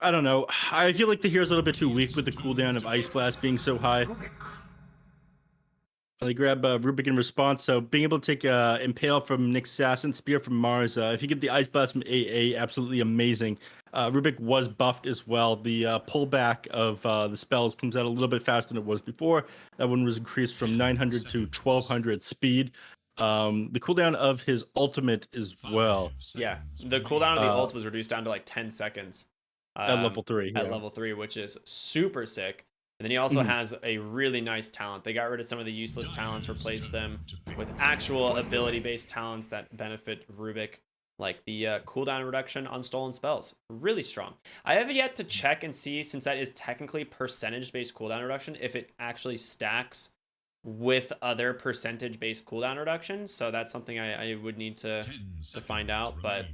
I don't know. I feel like the hero's a little bit too weak with the cooldown of Ice Blast being so high. They grab Rubik in response, so being able to take Impale from Nick's Assassin, Spear from Mars, if you get the Ice Blast from AA, absolutely amazing. Rubik was buffed as well. The pullback of the spells comes out a little bit faster than it was before. That one was increased from 900 to 1200 speed. The cooldown of his ultimate as well. Yeah, the cooldown of the Uh, ult was reduced down to like 10 seconds at level 3, at yeah. level 3, which is super sick. And then he also has a really nice talent. They got rid of some of the useless talents, replaced them with actual ability-based talents that benefit Rubik, like the cooldown reduction on stolen spells. Really strong. I have yet to check and see, since that is technically percentage-based cooldown reduction, if it actually stacks with other percentage-based cooldown reductions. So that's something I would need to find out. But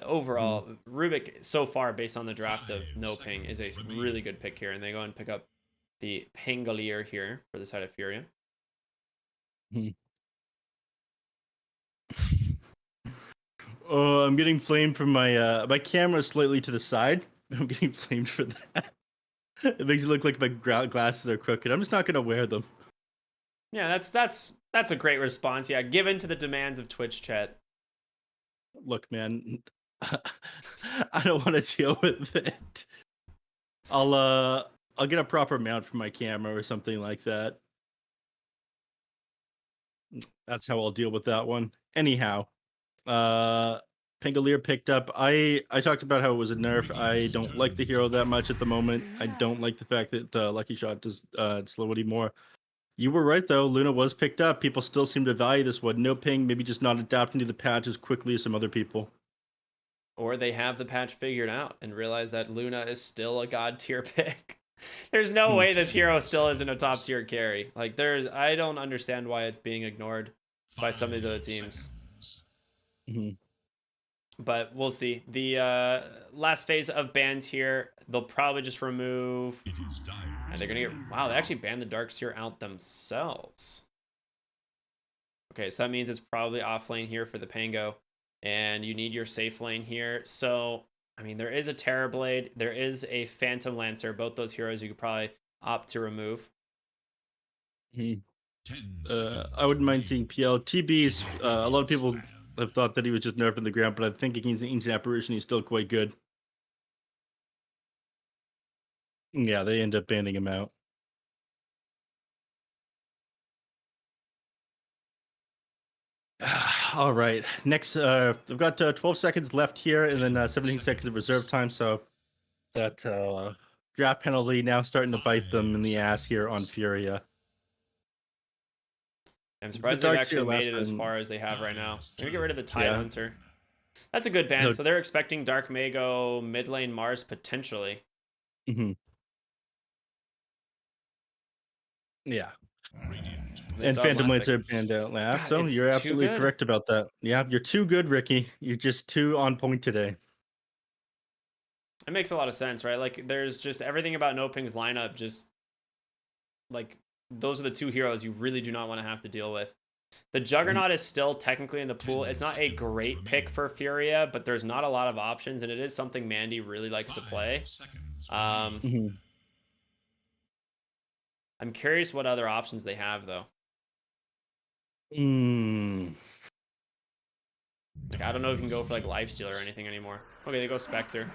overall, Rubik so far, based on the draft of NoPing, is a really good pick here, and they go and pick up the Pangolier here for the side of Furia. Oh, I'm getting flamed from my my camera slightly to the side. I'm getting flamed for that. It makes it look like my glasses are crooked. I'm just not gonna wear them. Yeah, that's a great response. Yeah, given to the demands of Twitch chat. Look, man, I don't want to deal with it. I'll get a proper mount for my camera or something like that. That's how I'll deal with that one. Anyhow, Pangolier picked up. I talked about how it was a nerf. I don't like the hero that much at the moment. I don't like the fact that Lucky Shot does slow anymore. You were right though. Luna was picked up. People still seem to value this one. No ping, maybe just not adapting to the patch as quickly as some other people. Or they have the patch figured out and realize that Luna is still a god tier pick. There's no way this hero still isn't a top tier carry. Like I don't understand why it's being ignored by some of these other teams. But we'll see. The last phase of bans here, they'll probably just remove. And they're gonna get. Wow, they actually banned the Darkseer out themselves. Okay, so that means it's probably off lane here for the Pango, and you need your safe lane here. So, I mean, there is a Terrorblade, there is a Phantom Lancer. Both those heroes you could probably opt to remove. I wouldn't mind seeing PL. TB's, a lot of people have thought that he was just nerfed in the ground, but I think against an Ancient Apparition, he's still quite good. Yeah, they end up banning him out. All right. Next, we've got 12 seconds left here, and then 17 seconds of reserve time. So that draft penalty now starting to bite them in the ass here on Furia. I'm surprised they've actually made it as far as they have right now. They're gonna get rid of the Tide Hunter. That's a good ban. So they're expecting Dark Mago, mid lane Mars potentially. Yeah. And Phantom Lancer banned out lab. So you're absolutely correct about that. Yeah, you're too good, Ricky. You're just too on point today. It makes a lot of sense, right? Like, there's just everything about NoPing's lineup. Just like those are the two heroes you really do not want to have to deal with. The Juggernaut is still technically in the pool. It's not a great pick for Furia, but there's not a lot of options, and it is something Mandy really likes to play. I'm curious what other options they have, though. Like, I don't know if you can go for like Lifesteal or anything anymore. Okay, they go Spectre.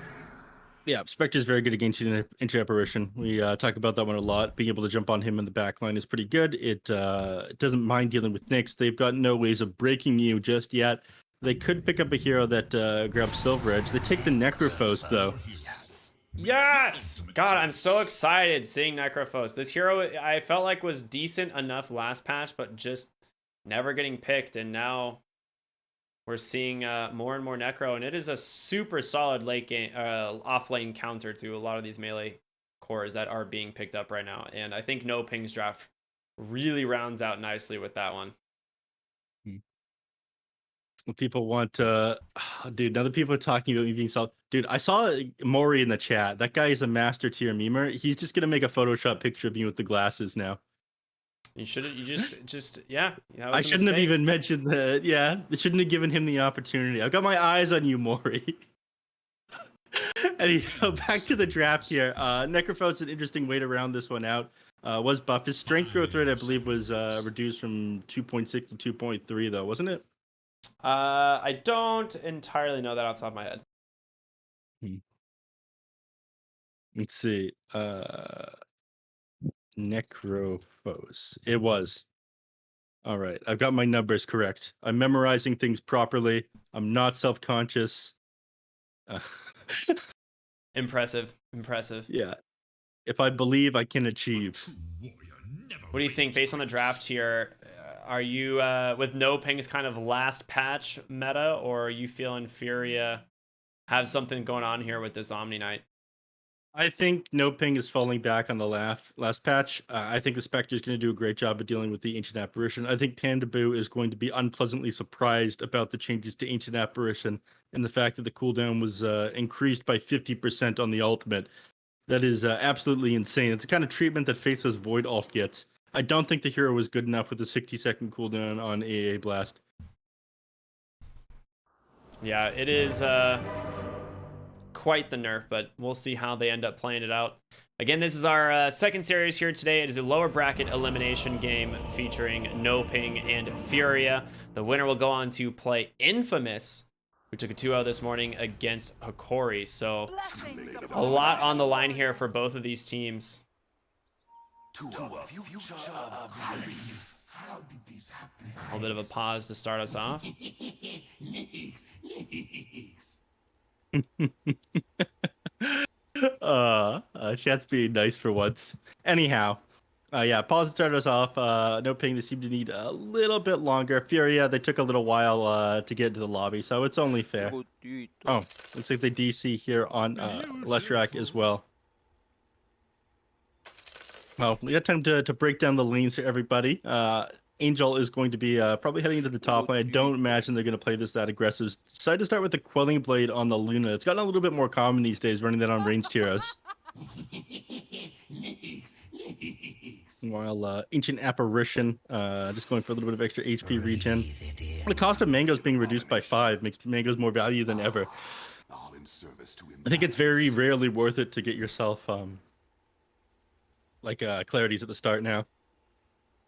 Yeah, Spectre's very good against Ancient Apparition. We talk about that one a lot. Being able to jump on him in the back line is pretty good. It doesn't mind dealing with Nyx. They've got no ways of breaking you just yet. They could pick up a hero that grabs Silver Edge. They take the Necrophos, though. Yes! God, I'm so excited seeing Necrophos. This hero I felt like was decent enough last patch, but just never getting picked, and now we're seeing more and more Necro, and it is a super solid late game, off-lane counter to a lot of these melee cores that are being picked up right now. And I think NoPing's draft really rounds out nicely with that one. People want dude, now that people are talking about me being solid. Dude, I saw Maury in the chat. That guy is a master tier memer. He's just gonna make a Photoshop picture of me with the glasses now. You just yeah. I shouldn't have even mentioned that. Yeah, I shouldn't have given him the opportunity. I've got my eyes on you, Maury. Anyhow, back to the draft here. Necrophone's an interesting way to round this one out. Was buffed. His strength growth rate, I believe, was reduced from 2.6 to 2.3, though, wasn't it? I don't entirely know that off the top of my head. Let's see. Necrophos. It was. All right. I've got my numbers correct. I'm memorizing things properly. I'm not self-conscious. Impressive. Yeah. If I believe, I can achieve. What do you think based on the draft here? Are you with NoPing's kind of last patch meta, or are you feeling Furia have something going on here with this Omni Knight? I think NoPing is falling back on the last patch. I think the Spectre is going to do a great job of dealing with the Ancient Apparition. I think Pandaboo is going to be unpleasantly surprised about the changes to Ancient Apparition and the fact that the cooldown was increased by 50% on the ultimate. That is absolutely insane. It's the kind of treatment that Faceless Void ult gets. I don't think the hero was good enough with the 60-second cooldown on AA Blast. Yeah, it is quite the nerf, but we'll see how they end up playing it out. Again, this is our second series here today. It is a lower bracket elimination game featuring NoPing and Furia. The winner will go on to play Infamous, who took a 2-0 this morning against Hikori. So a lot on the line here for both of these teams. A little bit of a pause to start us off. Chat's being nice for once. Anyhow, yeah, pause to start us off. NoPing, they seem to need a little bit longer. Furia, they took a little while to get into the lobby, so it's only fair. Oh, looks like they DC here on Leshrac as well. Well, we got time to break down the lanes for everybody. Angel is going to be probably heading into the top lane. I don't imagine they're going to play this that aggressive. Decided to start with the Quelling Blade on the Luna. It's gotten a little bit more common these days, running that on ranged heroes. While Ancient Apparition, just going for a little bit of extra HP regen. The cost of mangoes being reduced by 5 makes mangoes more value than ever. I think it's very rarely worth it to get yourself clarities at the start now.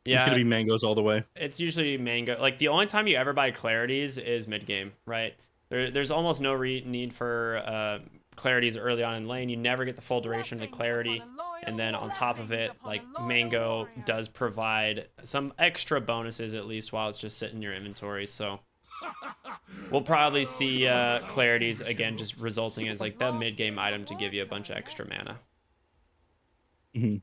Yeah, it's gonna be mangoes all the way. It's usually mango. Like the only time you ever buy clarities is mid game, right? There's almost no need for clarities early on in lane. You never get the full duration of the clarity, and then on top of it, like mango does provide some extra bonuses at least while it's just sitting in your inventory. So we'll probably see clarities again, just resulting as like the mid game item to give you a bunch of extra mana. Mm-hmm.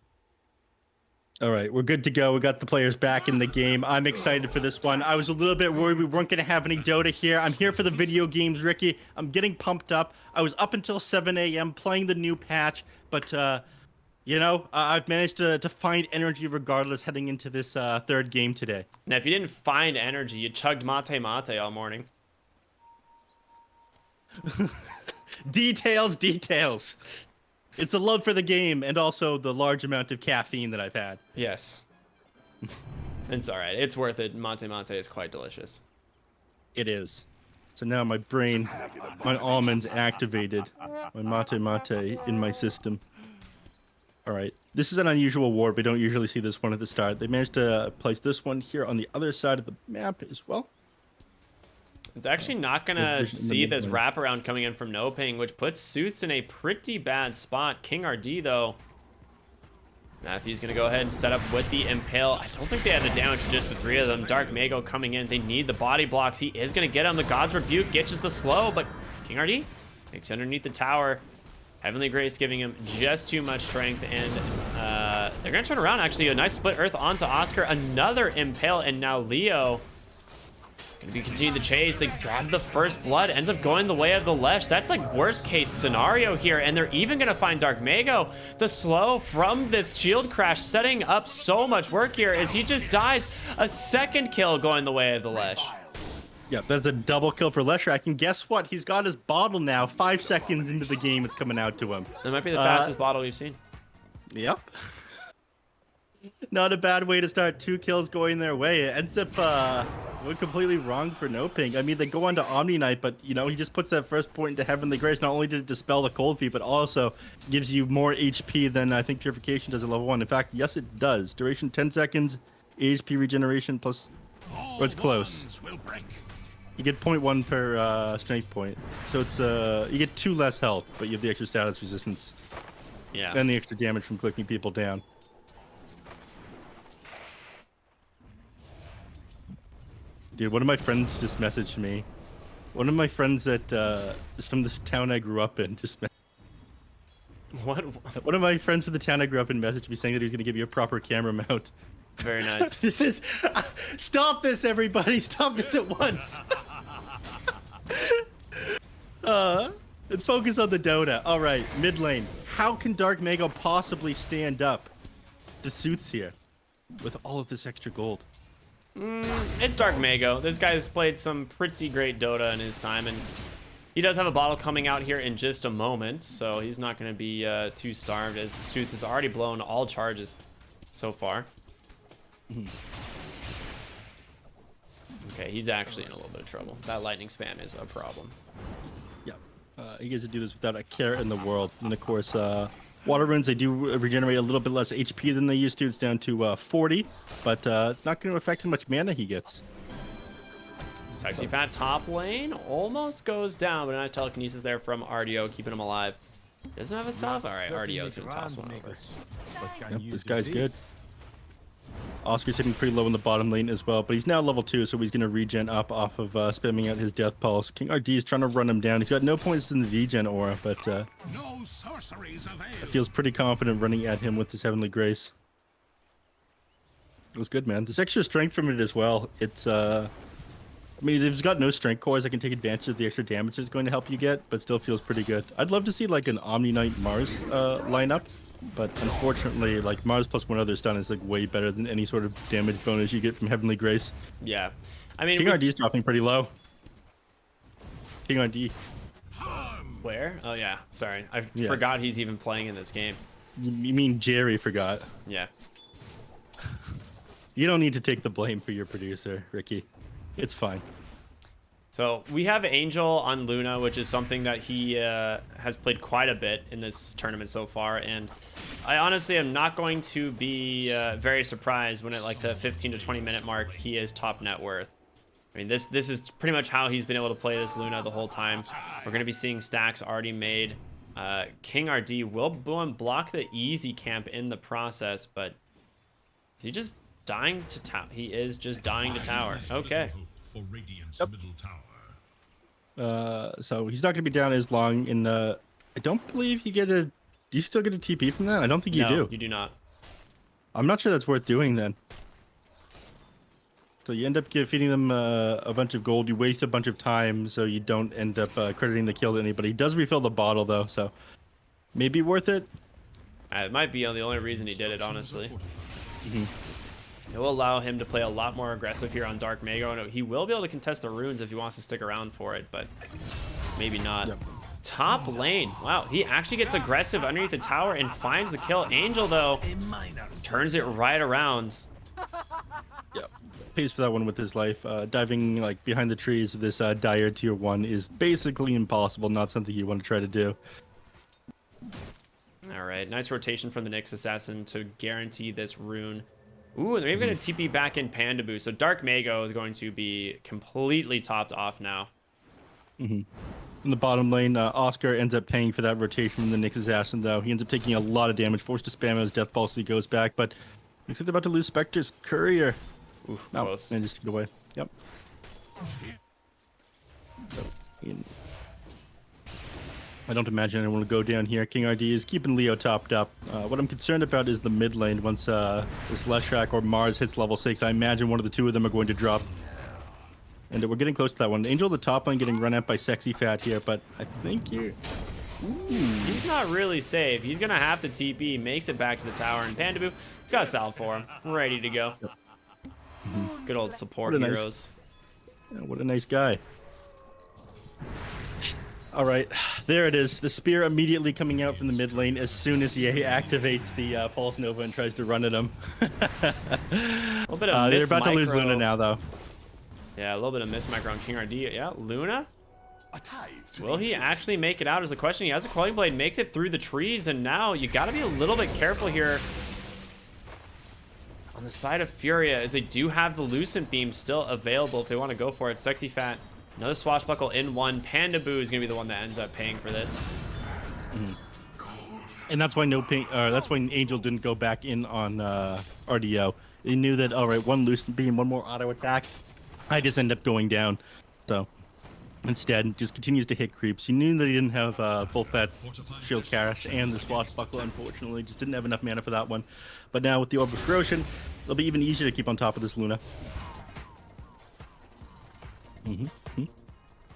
All right, we're good to go. We got the players back in the game. I'm excited for this one. I was a little bit worried we weren't going to have any Dota here. I'm here for the video games, Ricky. I'm getting pumped up. I was up until 7 a.m. playing the new patch, but, I've managed to find energy regardless heading into this third game today. Now, if you didn't find energy, you chugged mate all morning. Details. It's a love for the game and also the large amount of caffeine that I've had. Yes. It's all right. It's worth it. Mate is quite delicious. It is. So now my brain, my almonds activated. My mate in my system. All right. This is an unusual ward. We don't usually see this one at the start. They managed to place this one here on the other side of the map as well. It's actually not going to see this wraparound coming in from NoPing, which puts Suits in a pretty bad spot. King RD, though. Matthew's going to go ahead and set up with the Impale. I don't think they had the damage for just the 3 of them. Dark Mago coming in. They need the body blocks. He is going to get him. The God's Rebuke gets the slow, but King RD makes underneath the tower. Heavenly Grace giving him just too much strength, and they're going to turn around, actually. A nice split earth onto Oscar. Another Impale, and now Leo gonna be continuing the chase. They grab the first blood, ends up going the way of the Lesh. That's like worst case scenario here, and they're even gonna find Dark Mago. The slow from this shield crash setting up so much work here as he just dies. A second kill going the way of the Lesh. Yeah, that's a double kill for Leshrac, and guess what? He's got his bottle now. 5 seconds into the game, it's coming out to him. That might be the fastest bottle we've seen. Yep. Not a bad way to start 2 kills going their way. It ends up went completely wrong for NoPing. I mean, they go on to Omni Knight, but you know, he just puts that first point into Heavenly Grace. Not only did it dispel the cold feet, but also gives you more HP than I think Purification does at level 1. In fact, yes, it does. Duration 10 seconds, HP regeneration plus, or it's close. You get 0.1 per strength point, so it's you get 2 less health, but you have the extra status resistance. Yeah. And the extra damage from clicking people down. Dude, one of my friends just messaged me. One of my friends that is from this town I grew up in just What? One of my friends from the town I grew up in messaged me saying that he's going to give you a proper camera mount. Very nice. This is... Stop this, everybody! Stop this at once! Let's focus on the Dota. Alright, mid lane. How can Dark Mago possibly stand up to Suits here with all of this extra gold? It's Dark Mago. This guy's played some pretty great Dota in his time, and he does have a bottle coming out here in just a moment, so he's not going to be too starved, as Suits has already blown all charges so far. Okay, he's actually in a little bit of trouble. That lightning spam is a problem. Yeah, he gets to do this without a care in the world. And of course, water runes, they do regenerate a little bit less HP than they used to. It's down to 40, but it's not going to affect how much mana he gets. Sexy Fat top lane almost goes down, but a nice telekinesis there from RDO, keeping him alive. Doesn't have a self. All right, RDO's going to toss one over. Yep, this guy's good. Oscar's hitting pretty low in the bottom lane as well, but he's now level 2, so he's going to regen up off of spamming out his Death Pulse. King RD is trying to run him down. He's got no points in the degen aura, but feels pretty confident running at him with his Heavenly Grace. It was good, man. This extra strength from it as well. It's, I mean, if it's got no strength cores, I can take advantage of the extra damage it's going to help you get, but still feels pretty good. I'd love to see like an Omni Knight Mars lineup. But unfortunately, like Mars plus 1 other stun is like way better than any sort of damage bonus you get from Heavenly Grace. Yeah, I mean, King RD is dropping pretty low. King RD. Where? Oh yeah, sorry, I forgot he's even playing in this game. You mean Jerry forgot? Yeah. You don't need to take the blame for your producer, Ricky. It's fine. So we have Angel on Luna, which is something that he has played quite a bit in this tournament so far, and I honestly am not going to be very surprised when at like the 15 to 20 minute mark he is top net worth. I mean, this is pretty much how he's been able to play this Luna the whole time. We're going to be seeing stacks already made. King RD will block the easy camp in the process, but is he just dying to tower? He is just dying to tower. Okay. Yep. So he's not going to be down as long. And I don't believe you get a... Do you still get a TP from that? I don't think you do. No, you do not. I'm not sure that's worth doing then. So you end up feeding them a bunch of gold. You waste a bunch of time, so you don't end up crediting the kill to anybody. He does refill the bottle, though, so maybe worth it. It might be the only reason he did it, honestly. It will allow him to play a lot more aggressive here on Dark Mago. And he will be able to contest the runes if he wants to stick around for it, but maybe not. Yep. Top lane. Wow, he actually gets aggressive underneath the tower and finds the kill. Angel, though, turns it right around. Yep. Pays for that one with his life. Diving like behind the trees of this dire tier 1 is basically impossible, not something you want to try to do. All right, nice rotation from the Nyx Assassin to guarantee this rune. Ooh, and they're even going to TP back in Pandaboo, so Dark Mago is going to be completely topped off now. In the bottom lane, Oscar ends up paying for that rotation from the Nyx Assassin, though. He ends up taking a lot of damage, forced to spam his Death Pulse, he goes back, but looks like they're about to lose Spectre's Courier. Oof, close. And just get away. Yep. So, I don't imagine anyone will go down here. King RD is keeping Leo topped up. What I'm concerned about is the mid lane. Once this Leshrac or Mars hits level 6, I imagine one of the two of them are going to drop. And we're getting close to that one. Angel, the top lane, getting run at by Sexy Fat here, but I think you're... He's not really safe. He's going to have to TP, makes it back to the tower, and Pandaboo, he's got a salve for him. Ready to go. Yep. Good old support heroes. What a nice guy. All right, there it is. The spear immediately coming out from the mid lane as soon as he activates the Pulse Nova and tries to run at him. A little bit of they're about to lose Luna now, though. Yeah, a little bit of miss micro on King RD. Yeah, Luna. Will he actually make it out is the question. He has a Quelling Blade, makes it through the trees, and now you got to be a little bit careful here on the side of Furia, as they do have the Lucent Beam still available if they want to go for it. Sexy Fat, another swashbuckle in one. Panda Boo is going to be the one that ends up paying for this. And that's why that's why Angel didn't go back in on RDO. He knew that, all right, one Lucent Beam, one more auto attack, I just end up going down. So instead, just continues to hit creeps. He knew that he didn't have both that Shield Crash and the Swashbuckle, unfortunately. Just didn't have enough mana for that one. But now with the Orb of Corrosion, it'll be even easier to keep on top of this Luna. And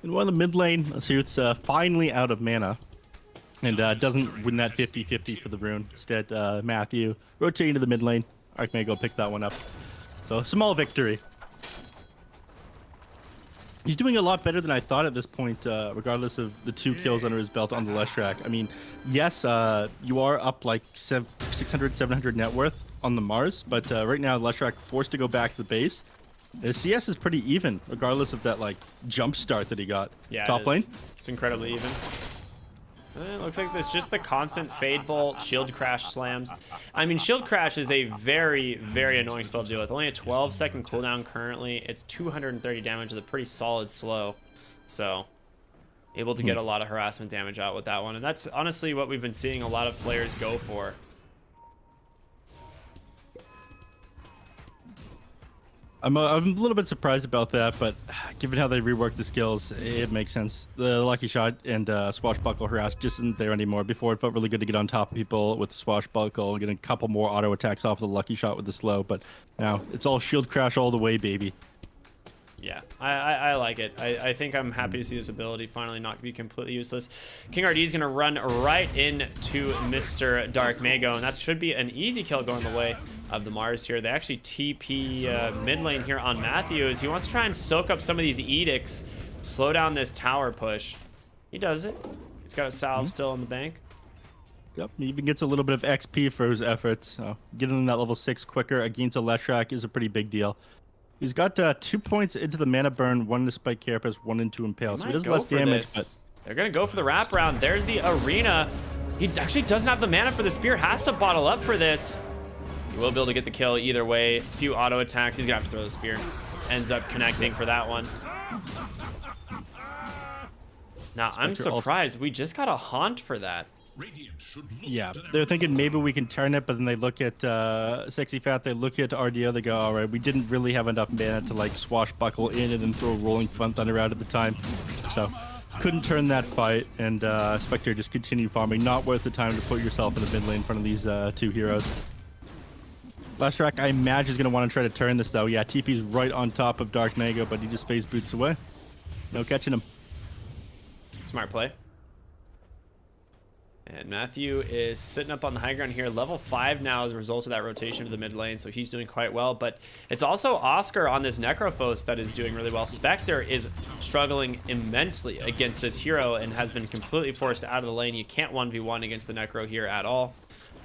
one of the mid lane, Sooth's finally out of mana. And doesn't win that 50-50 for the rune. Instead, Matthew rotating to the mid lane. Archmago picked that one up. So, small victory. He's doing a lot better than I thought at this point, regardless of the 2 kills under his belt on the Leshrac. I mean, yes, you are up like 600, 700 net worth on the Mars, but right now Leshrac forced to go back to the base. His CS is pretty even, regardless of that like jump start that he got. Yeah, top lane. It's incredibly even. It looks like there's just the constant Fade Bolt, Shield Crash slams. I mean, Shield Crash is a very, very annoying spell to deal with. Only a 12-second cooldown currently. It's 230 damage with a pretty solid slow. So, able to get a lot of harassment damage out with that one. And that's honestly what we've been seeing a lot of players go for. I'm a little bit surprised about that, but given how they reworked the skills, it makes sense. The Lucky Shot and Swashbuckle Harass just isn't there anymore. Before, it felt really good to get on top of people with Swashbuckle, getting a couple more auto attacks off the Lucky Shot with the slow, but now it's all Shield Crash all the way, baby. Yeah, I like it. I think I'm happy to see this ability finally not be completely useless. King RD is going to run right into Mr. Dark Mago, and that should be an easy kill going the way of the Mars here. They actually TP mid lane here on Matthews. He wants to try and soak up some of these edicts, slow down this tower push. He does it. He's got a salve still in the bank. Yep, he even gets a little bit of XP for his efforts. So getting that level 6 quicker against a Leshrac is a pretty big deal. He's got 2 points into the mana burn, 1 into Spike Carapace, 1 into Impale. So he does less damage, but they're going to go for the wraparound. There's the arena. He actually doesn't have the mana for the spear. Has to bottle up for this. He will be able to get the kill either way. A few auto attacks. He's going to have to throw the spear. Ends up connecting for that one. Now, I'm surprised. We just got a haunt for that. Yeah, they're thinking maybe we can turn it, but then they look at Sexy Fat, they look at RDO, they go, all right, we didn't really have enough mana to like swashbuckle in it and throw Rolling Front Thunder out at the time. So couldn't turn that fight, and Spectre just continued farming. Not worth the time to put yourself in the mid lane in front of these 2 heroes. Leshrac, I imagine, is going to want to try to turn this, though. Yeah, TP's right on top of Dark Mago, but he just phase boots away. No catching him. Smart play. And Matthew is sitting up on the high ground here. Level 5 now as a result of that rotation to the mid lane, so he's doing quite well. But it's also Oscar on this Necrophos that is doing really well. Spectre is struggling immensely against this hero and has been completely forced out of the lane. You can't 1v1 against the Necro here at all.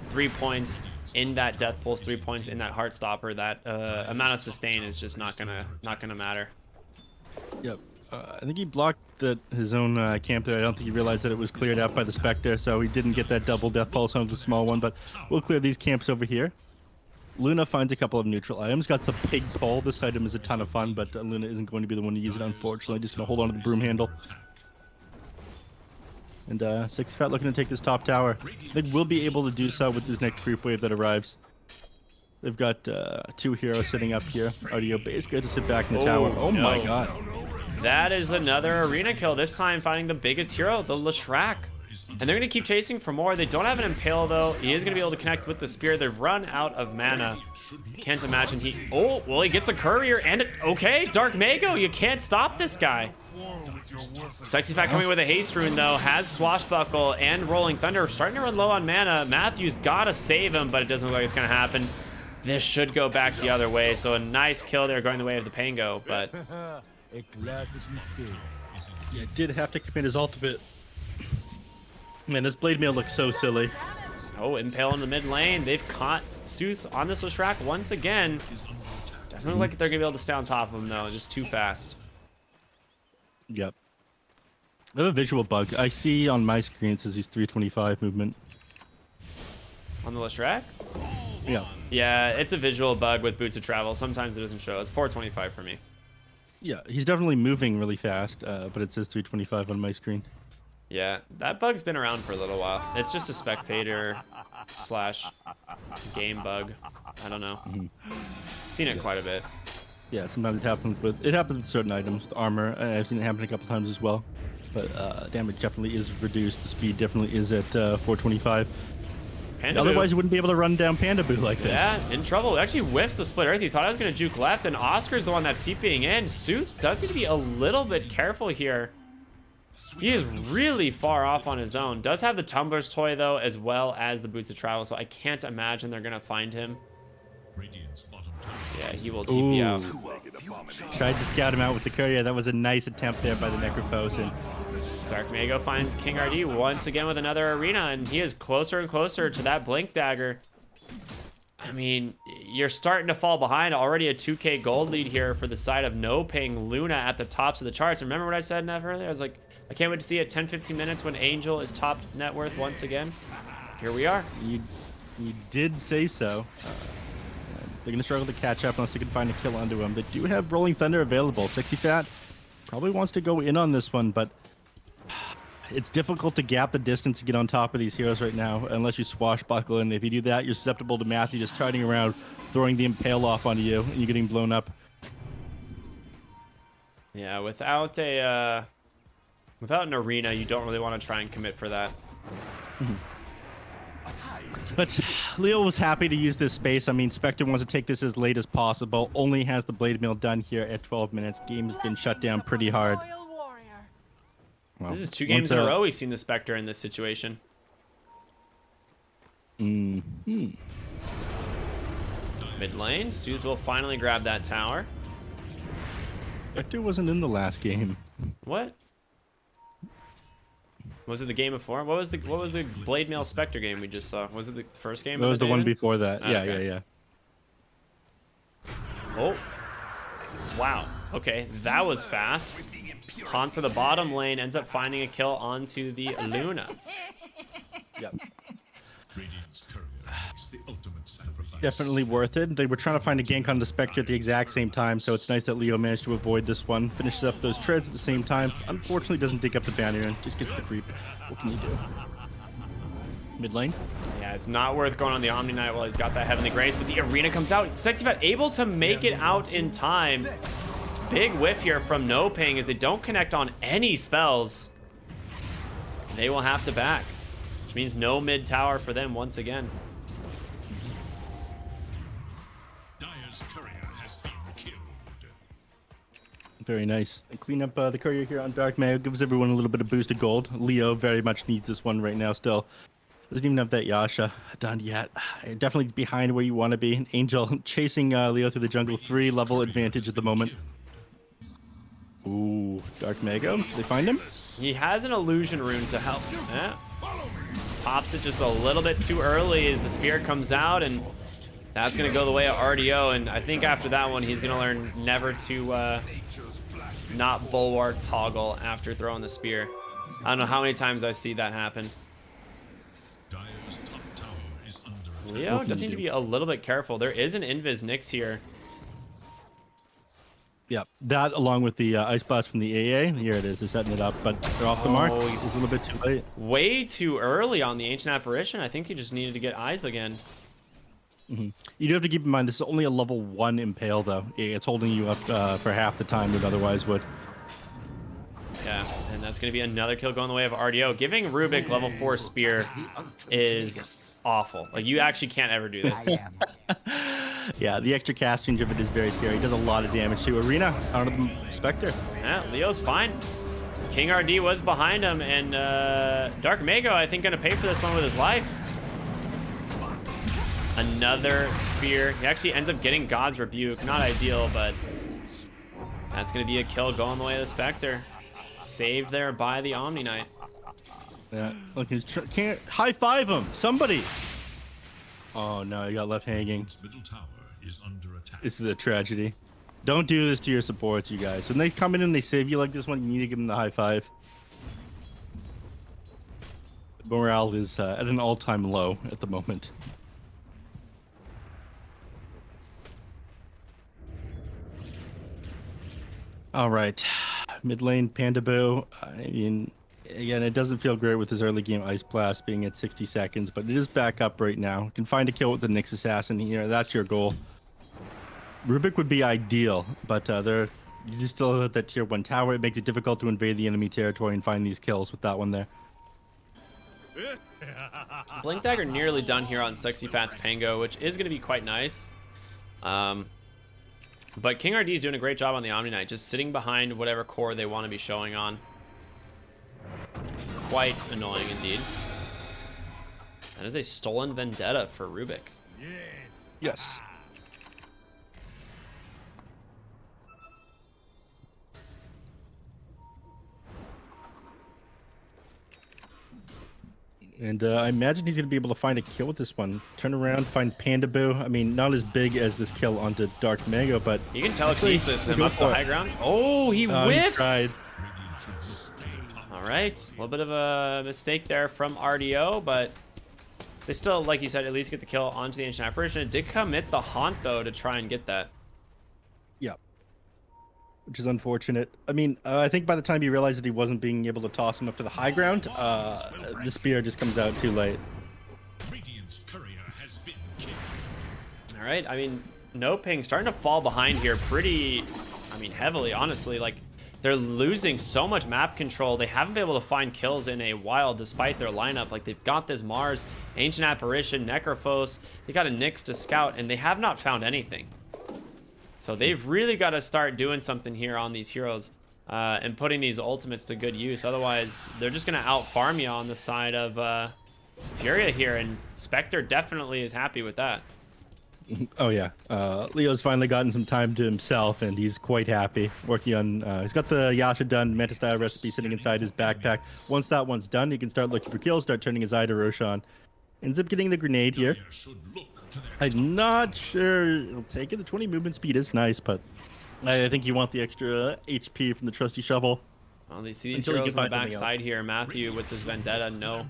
3 points in that Death Pulse, 3 points in that Heartstopper. That amount of sustain is just not gonna matter. Yep. I think he blocked his own camp there. I don't think he realized that it was cleared out by the Spectre, so he didn't get that double Death Pulse on the small one, but we'll clear these camps over here. Luna finds a couple of neutral items. Got the Pig Pole. This item is a ton of fun, but Luna isn't going to be the one to use it, unfortunately. Just going to hold on to the broom handle. And Sexy Fat looking to take this top tower. They will be able to do so with this next creep wave that arrives. They've got 2 heroes sitting up here. RDO basically to sit back in the tower. Oh no. My god. That is another arena kill, this time finding the biggest hero, the Leshrac. And they're going to keep chasing for more. They don't have an Impale, though. He is going to be able to connect with the Spear. They've run out of mana. Can't imagine he... Oh, well, he gets a courier and... Okay, Dark Mago, you can't stop this guy. Sexy Fat coming with a Haste Rune, though. Has Swashbuckle and Rolling Thunder. Starting to run low on mana. Matthews got to save him, but it doesn't look like it's going to happen. This should go back the other way. So a nice kill there going the way of the Pango, but... A classic mistake. Yeah, did have to commit his ultimate. Man, this Blade Mail looks so silly. Oh, Impale in the mid lane. They've caught Zeus on this Leshrac once again. Doesn't look like they're gonna be able to stay on top of him though. Just too fast. Yep. I have a visual bug. I see on my screen it says he's 325 movement. On the Leshrac? Yeah. Yeah, it's a visual bug with Boots of Travel. Sometimes it doesn't show. It's 425 for me. Yeah, he's definitely moving really fast, but it says 325 on my screen. Yeah, that bug's been around for a little while. It's just a spectator slash game bug. I don't know. Seen it quite a bit. Yeah, sometimes it happens with certain items, with armor. I've seen it happen a couple times as well. But damage definitely is reduced. The speed definitely is at 425. Panda Otherwise, Boo. you wouldn't be able to run down Panda Boo like this. Yeah, in trouble. Actually whiffs the split earth. He thought I was going to juke left, and Oscar's the one that's TPing in. Suits does need to be a little bit careful here. He is really far off on his own. Does have the Tumbler's Toy, though, as well as the Boots of Travel, so I can't imagine they're going to find him. Yeah, he will TP out. Tried to scout him out with the courier. That was a nice attempt there by the Necrophos. And Dark Mago finds King RD once again with another arena, and he is closer and closer to that Blink Dagger. I mean, you're starting to fall behind. Already a 2k gold lead here for the side of NoPing. Luna at the tops of the charts. Remember what I said, Nev, earlier? I was like, I can't wait to see it 10-15 minutes when Angel is top net worth once again. Here we are. you did say so. They're going to struggle to catch up unless they can find a kill onto him. They do have Rolling Thunder available. Sexy Fat probably wants to go in on this one, but it's difficult to gap the distance to get on top of these heroes right now unless you swashbuckle. And if you do that, you're susceptible to Matthew just turning around, throwing the Impale off onto you, and you're getting blown up. Yeah, without an arena, you don't really want to try and commit for that. But Leo was happy to use this space. I mean, Spectre wants to take this as late as possible. Only has the Blade Mill done here at 12 minutes. Game has been shut down pretty hard. Well, This is 2 games in a row we've seen the Spectre in this situation. Mid lane, Suze will finally grab that tower. Spectre wasn't in the last game. What? Was it the game before? What was the Blade Mail Spectre game we just saw? Was it the first game? That was the one David? before that. Oh, Yeah, okay. yeah. Oh. Wow. Okay, that was fast. Onto the bottom lane, ends up finding a kill onto the Luna. Yep. Definitely worth it. They were trying to find a gank on the Spectre at the exact same time, so it's nice that Leo managed to avoid this one. Finishes up those treads at the same time. Unfortunately, doesn't dig up the banner and just gets the creep. What can you do? Mid lane? Yeah, it's not worth going on the Omni Knight while he's got that Heavenly Grace, but the arena comes out. Sexy Fat able to make it out in time. Big whiff here from NoPing as they don't connect on any spells. They will have to back, which means no mid tower for them once again. Very nice. And clean up the courier here on Dark Mayo. Gives everyone a little bit of boost of gold. Leo very much needs this one right now still. Doesn't even have that Yasha done yet. Definitely behind where you want to be. Angel chasing Leo through the jungle. 3 level advantage at the moment. Ooh, Dark Mago. Did they find him? He has an illusion rune to help. Yeah. Pops it just a little bit too early as the spear comes out, and that's going to go the way of RDO. And I think after that one, he's going to learn never to not bulwark toggle after throwing the spear. I don't know how many times I see that happen. Leo does need to be a little bit careful. There is an Invis Nyx here. Yeah, that along with the Ice Blast from the AA. Here it is. They're setting it up, but they're off the mark. It's a little bit too late. Way too early on the Ancient Apparition. I think he just needed to get eyes again. You do have to keep in mind, this is only a level 1 Impale, though. It's holding you up for half the time it otherwise would. Yeah, and that's going to be another kill going the way of RDO. Giving Rubik level 4 Spear is awful. Like, you actually can't ever do this. Yeah, the extra cast range of it is very scary. It does a lot of damage to Arena out of the Spectre. Yeah, Leo's fine. King RD was behind him, and Dark Mago, I think, going to pay for this one with his life. Another spear. He actually ends up getting God's Rebuke. Not ideal, but that's going to be a kill going the way of the Spectre. Saved there by the Omni Knight. Yeah, look, he's can't high five him. Somebody. Oh no, he got left hanging. Middle tower This is a tragedy. Don't do this to your supports, you guys. When they come in and they save you like this one, you need to give them the high five. Morale is at an all-time low at the moment. All right, mid lane Panda Boo. I mean, again, it doesn't feel great with his early game Ice Blast being at 60 seconds, but it is back up right now. Can find a kill with the Nyx Assassin here. That's your goal. Rubik would be ideal, but you just still have that tier 1 tower. It makes it difficult to invade the enemy territory and find these kills with that one there. Blink Dagger nearly done here on Sexy Fats Pango, which is going to be quite nice. But King RD is doing a great job on the Omni Knight, just sitting behind whatever core they want to be showing on. Quite annoying indeed. That is a stolen vendetta for Rubik. Yes. And I imagine he's going to be able to find a kill with this one. Turn around, find Panda Boo. I mean, not as big as this kill onto Dark Mega, but... You can telekinesis him up to the high ground. Oh, he whiffs! He tried. All right. A little bit of a mistake there from RDO, but they still, like you said, at least get the kill onto the Ancient Apparition. It did commit the Haunt, though, to try and get that. Yeah. Which is unfortunate. I mean, I think by the time he realized that he wasn't being able to toss him up to the high ground, the spear just comes out too late. All right. I mean, NoPing starting to fall behind here pretty, heavily, honestly. Like, they're losing so much map control. They haven't been able to find kills in a while despite their lineup. Like, they've got this Mars, Ancient Apparition, Necrophos. They got a Nyx to scout, and they have not found anything. So they've really got to start doing something here on these heroes and putting these ultimates to good use. Otherwise, they're just going to out-farm you on the side of Furia here, and Spectre definitely is happy with that. Oh, yeah. Leo's finally gotten some time to himself, and he's quite happy working on... he's got the Yasha done, Meta-style recipe sitting inside his backpack. Once that one's done, he can start looking for kills, start turning his eye to Roshan. Ends up getting the grenade here. I'm not sure he'll take it. The 20 movement speed is nice, but I think you want the extra HP from the trusty shovel. Well, you see these heroes on the backside here. Matthew with this Vendetta, no.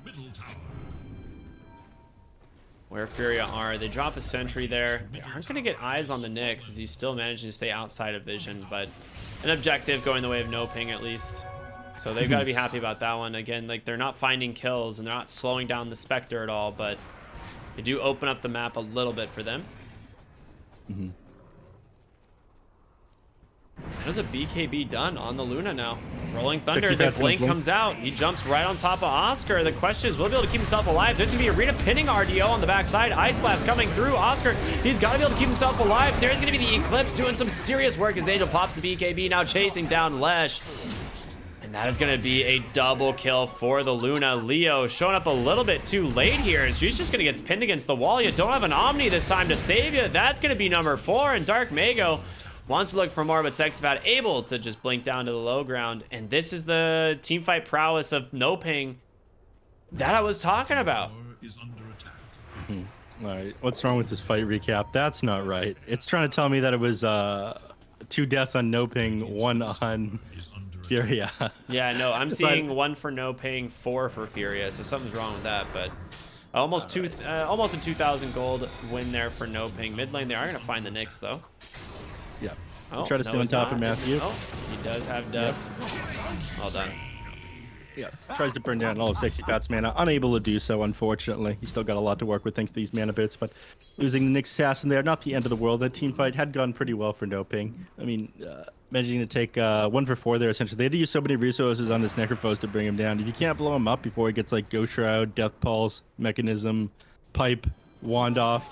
Where Furia are. They drop a sentry there. They aren't going to get eyes on the Nyx as he's still managing to stay outside of vision, but an objective going the way of NoPing at least. So they've got to be happy about that one. Again, like, they're not finding kills and they're not slowing down the Spectre at all, but they do open up the map a little bit for them. There's a BKB done on the Luna now. Rolling Thunder, the blink comes out. He jumps right on top of Oscar. The question is, will he be able to keep himself alive? There's going to be Arena pinning RDO on the backside. Ice Blast coming through. Oscar, he's got to be able to keep himself alive. There's going to be the Eclipse doing some serious work as Angel pops the BKB, now chasing down Lesh. And that is going to be a double kill for the Luna. Leo showing up a little bit too late here. She's just going to get pinned against the wall. You don't have an Omni this time to save you. That's going to be number 4. And Dark Mago wants to look for more, but Sexyfat able to just blink down to the low ground. And this is the teamfight prowess of NoPing that I was talking about. All right, what's wrong with this fight recap? That's not right. It's trying to tell me that it was 2 deaths on NoPing, 1 on Furia. Yeah, no, I'm seeing 1 for NoPing, 4 for Furia, so something's wrong with that. But almost almost a 2,000 gold win there for NoPing. Mid lane, they are going to find the Nyx though. Yeah. Oh, try to stay on top of Matthew. Oh, he does have dust. Well done. Yeah, tries to burn down all of Sexy Fat's mana. Unable to do so, unfortunately. He's still got a lot to work with thanks to these mana bits, but losing the Nyx Assassin there, not the end of the world. That team fight had gone pretty well for NoPing. I mean, managing to take 1 for 4 there, essentially. They had to use so many resources on this Necrophos to bring him down. If you can't blow him up before he gets like Ghost Shroud, Death Pulse, Mechanism, Pipe, Wand off,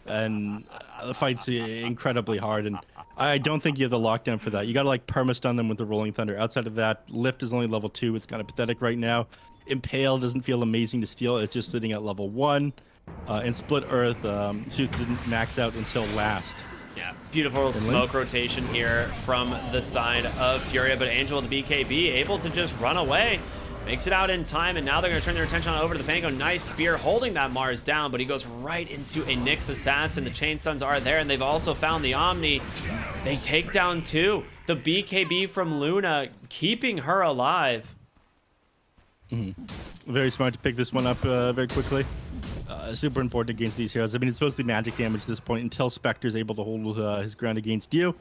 and the fight's incredibly hard, and I don't think you have the lockdown for that. You gotta like perma-stun them with the Rolling Thunder. Outside of that, Lift is only level 2. It's kind of pathetic right now. Impale doesn't feel amazing to steal. It's just sitting at level 1. And Split Earth, Suits didn't max out until last. Yeah, beautiful smoke rotation here from the side of Furia, but Angel with the BKB able to just run away. Makes it out in time, and now they're going to turn their attention over to the Pango. Nice spear holding that Mars down, but he goes right into a Nyx assassin. The Chain Stuns are there, and they've also found the Omni. They take down 2. The BKB from Luna, keeping her alive. Very smart to pick this one up very quickly. Super important against these heroes. I mean, it's mostly magic damage at this point until Spectre's able to hold his ground against you.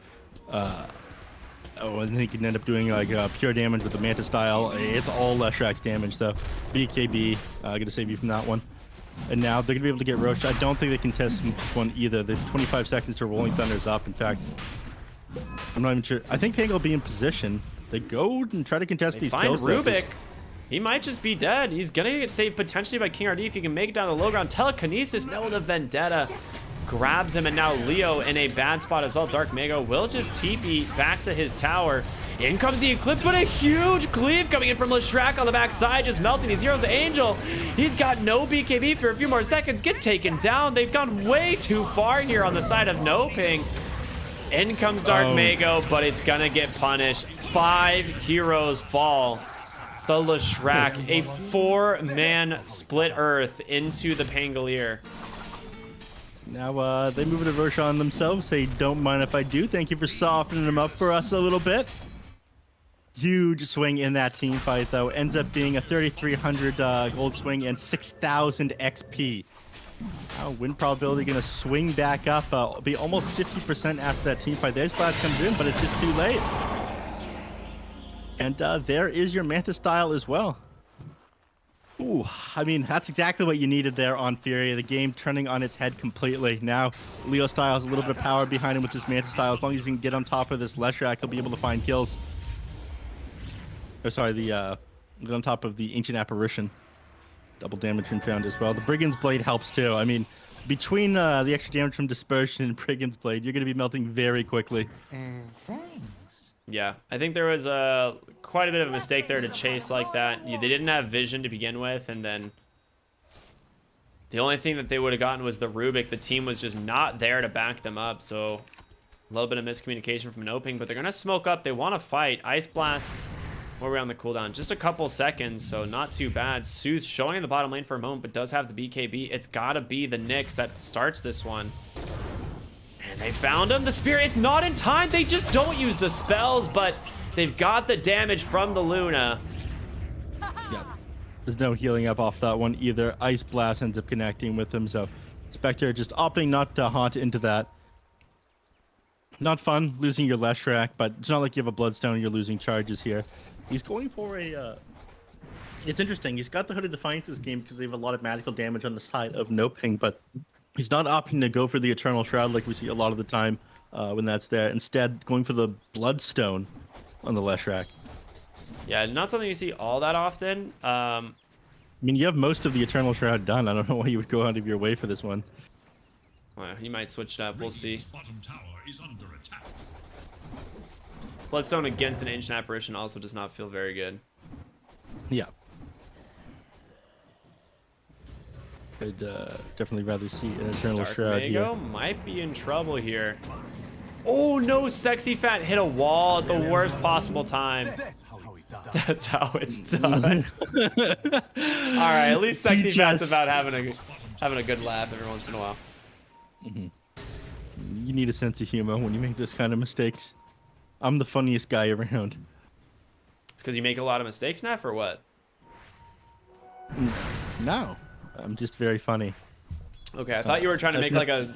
And then he can end up doing like pure damage with the Manta style. It's all Leshrax damage, so BKB gonna save you from that one. And now they're gonna be able to get Roche. I don't think they can test this one either. They have 25 seconds to Rolling Thunder's up. In fact, I'm not even sure. I think Pango will be in position. They go and try to contest these kills. Rubik. He might just be dead. He's gonna get saved potentially by King RD if he can make it down the low ground. Telekinesis, no, the Vendetta grabs him, and now Leo in a bad spot as well. Dark Mago will just TP back to his tower. In comes the Eclipse, but a huge cleave coming in from Leshrac on the backside, just melting these heroes. Angel, he's got no BKB for a few more seconds, gets taken down. They've gone way too far here on the side of NoPing. In comes Dark Mago, but it's gonna get punished. 5 heroes fall. The Leshrac, a 4-man split earth into the Pangolier. Now they move to Roche on themselves, say, don't mind if I do. Thank you for softening them up for us a little bit. Huge swing in that team fight, though. Ends up being a 3,300 gold swing and 6,000 XP. Now win probability going to swing back up, be almost 50% after that team fight. The Ice Blast comes in, but it's just too late. And there is your Manta style as well. Ooh, I mean, that's exactly what you needed there on Furia. The game turning on its head completely. Now, Leo style has a little bit of power behind him with his Manta style. As long as he can get on top of this Leshrac, he'll be able to find kills. Oh, sorry, get on top of the Ancient Apparition. Double damage been found as well. The Brigand's Blade helps too. I mean, between the extra damage from Dispersion and Brigand's Blade, you're going to be melting very quickly. Thanks. Yeah, I think there was quite a bit of a mistake there to chase like that. They didn't have vision to begin with, and then the only thing that they would have gotten was the Rubik. The team was just not there to back them up, so a little bit of miscommunication from NoPing, but they're going to smoke up. They want to fight. Ice Blast, where are we on the cooldown? Just a couple seconds, so not too bad. Sooth showing in the bottom lane for a moment, but does have the BKB. It's got to be the Nyx that starts this one. And they found him. The Spirit, it's not in time. They just don't use the spells, but they've got the damage from the Luna. Yeah, there's no healing up off that one either. Ice Blast ends up connecting with him, so Spectre just opting not to haunt into that. Not fun losing your Leshrac, but it's not like you have a Bloodstone and you're losing charges here. He's going for a... It's interesting. He's got the Hooded Defiance's game because they have a lot of magical damage on the side of NoPing, but he's not opting to go for the Eternal Shroud like we see a lot of the time when that's there. Instead, going for the Bloodstone on the Leshrac. Yeah, not something you see all that often. I mean, you have most of the Eternal Shroud done. I don't know why you would go out of your way for this one. Well, he might switch it up. We'll see. Bloodstone against an Ancient Apparition also does not feel very good. Yeah. I'd definitely rather see an Eternal Dark Shroud Mago here. might be in trouble here. Oh no, Sexy Fat hit a wall at the worst possible time. That's how it's done. Alright, at least Sexy Fat's about having a good laugh every once in a while. You need a sense of humor when you make this kind of mistakes. I'm the funniest guy around. It's because you make a lot of mistakes, Neph, or what? No, I'm just very funny. Okay, I thought you were trying to make not- like a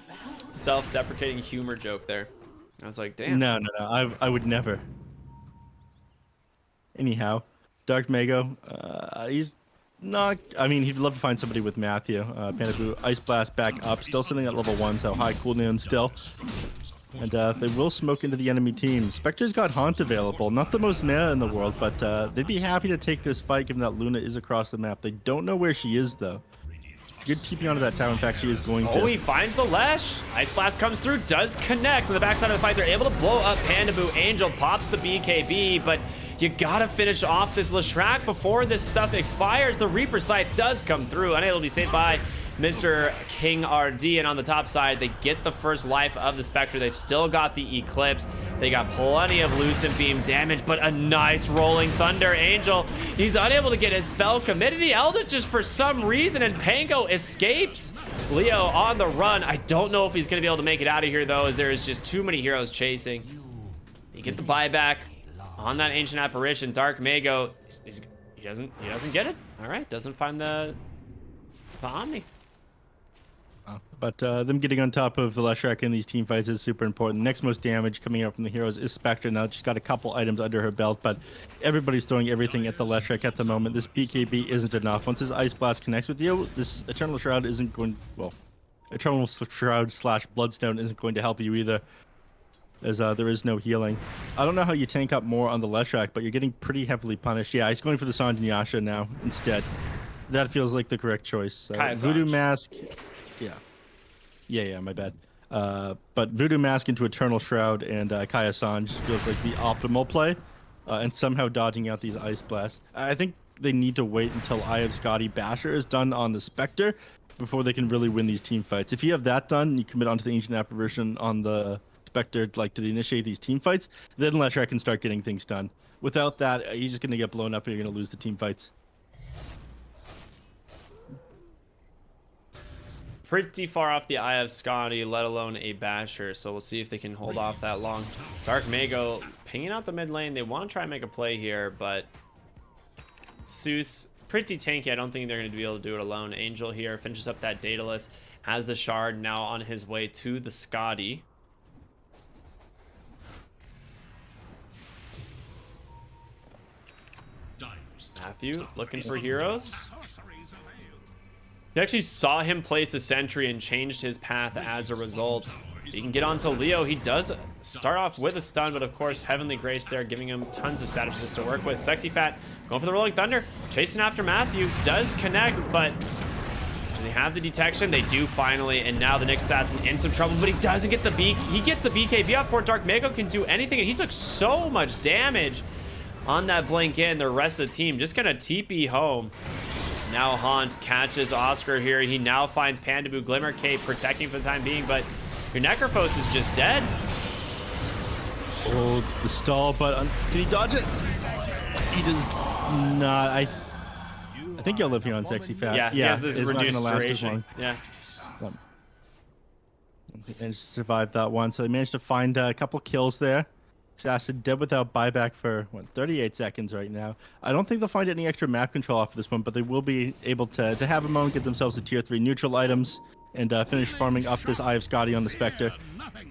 self-deprecating humor joke there. I was like, damn. No, I would never. Anyhow, Dark Mago, he's not... I mean, he'd love to find somebody with Matthew. Panaboo, Ice Blast back up, still sitting at level 1, so high cooldown still. And they will smoke into the enemy team. Spectre's got Haunt available. Not the most mana in the world, but they'd be happy to take this fight given that Luna is across the map. They don't know where she is, though. Good TP onto that tower. In fact, she is going to... Oh, he finds the Lesh. Ice Blast comes through, does connect. On the backside of the fight, they're able to blow up Pandaboo. Angel pops the BKB, but you gotta finish off this Leshrac before this stuff expires. The Reaper Scythe does come through, unable to be saved by Mr. King RD. And on the top side, they get the first life of the Spectre. They've still got the Eclipse. They got plenty of Lucent Beam damage, but a nice Rolling Thunder. Angel, he's unable to get his spell committed. He held it just for some reason, and Pango escapes. Leo on the run. I don't know if he's going to be able to make it out of here, though, as there is just too many heroes chasing. You get the buyback on that Ancient Apparition. Dark Mago, he doesn't get it. All right, doesn't find the Omni. But them getting on top of the Leshrac in these team fights is super important. Next most damage coming out from the heroes is Spectre. Now she's got a couple items under her belt, but everybody's throwing everything at the Leshrac at the moment. This BKB isn't enough. Once his Ice Blast connects with you, this Eternal Shroud isn't going... Well, Eternal Shroud / Bloodstone isn't going to help you either, as there is no healing. I don't know how you tank up more on the Leshrac, but you're getting pretty heavily punished. Yeah, he's going for the Sanj and Yasha now instead. That feels like the correct choice. Voodoo Mask... Yeah, my bad. But Voodoo Mask into Eternal Shroud and Kaya Sanj feels like the optimal play, and somehow dodging out these Ice Blasts. I think they need to wait until Eye of Scotty Basher is done on the Spectre before they can really win these team fights. If you have that done, you commit onto the Ancient Apparition on the Spectre like to initiate these team fights, then Leshrac can start getting things done. Without that, he's just going to get blown up and you're going to lose the team fights. Pretty far off the Eye of Scotty, let alone a Basher, so we'll see if they can hold off that long. Dark Mago pinging out the mid lane. They want to try and make a play here, but Seuss pretty tanky. I don't think they're going to be able to do it alone. Angel here finishes up that Daedalus, has the shard, now on his way to the Scotty. Matthew looking for heroes. You actually saw him place a sentry and changed his path as a result. He can get onto Leo. He does start off with a stun, but of course, Heavenly Grace there giving him tons of statuses to work with. Sexy Fat going for the Rolling Thunder, chasing after Matthew. Does connect, but do they have the detection? They do finally, and now the Nyx Assassin in some trouble, but he doesn't get the he gets the BKB up before Dark Mago can do anything, and he took so much damage on that blink in. The rest of the team just gonna TP home. Now Haunt catches Oscar here. He now finds Pandaboo, Glimmer Cape protecting for the time being, but your Necrophos is just dead. Oh, the stall, but can he dodge it? He does not. I think you'll live here on Sexy Fat. Yeah, he has this reduced duration. Yeah. They managed to survive that one, so they managed to find a couple kills there. Assassin dead without buyback for 38 seconds right now. I don't think they'll find any extra map control off of this one, but they will be able to have a moment, get themselves a tier 3 neutral items, and finish farming up this Eye of Scotty on the Spectre. I